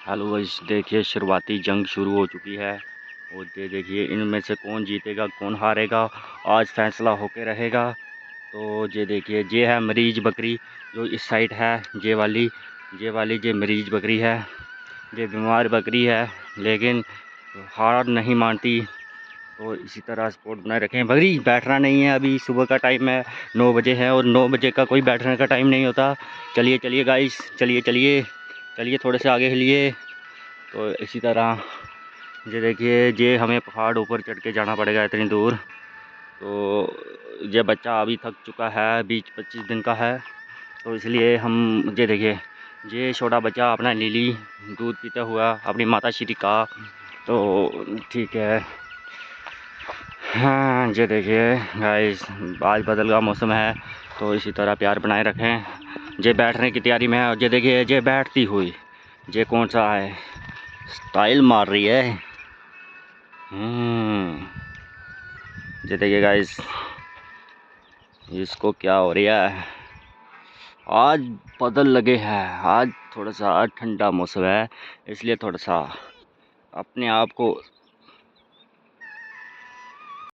Hello guys, देखिए शुरुआती जंग शुरू हो चुकी है। और ये देखिए इनमें से कौन जीतेगा कौन हारेगा, आज फैसला होके रहेगा। तो ये देखिए ये है मरीज बकरी जो इस साइड है। ये वाली ये मरीज बकरी है, ये बीमार बकरी है लेकिन हार नहीं मानती। तो इसी तरह सपोर्ट बनाए रखें। बकरी बैठना नहीं है, अभी सुबह का टाइम है, 9 बजे है और 9 बजे का कोई बैठने का टाइम नहीं होता। चलिए चलिए गाइस, चलिए चलिए चलिए, थोड़े से आगे हिलिए। तो इसी तरह ये देखिए ये हमें पहाड़ ऊपर चढ़ के जाना पड़ेगा इतनी दूर। तो ये बच्चा अभी थक चुका है, 20-25 दिन का है, तो इसलिए हम ये देखिए ये छोटा बच्चा अपना नीली दूध पीता हुआ अपनी माता श्री का। तो ठीक है। हाँ ये देखिए गाइस, आज बदल का मौसम है, तो इसी तरह प्यार बनाए रखें। ये बैठने की तैयारी में है और ये देखिए ये बैठती हुई ये कौन सा है, स्टाइल मार रही है। ये देखिए गाइस, इसको क्या हो रहा है। आज बादल लगे हैं, आज थोड़ा सा ठंडा मौसम है, इसलिए थोड़ा सा अपने आप को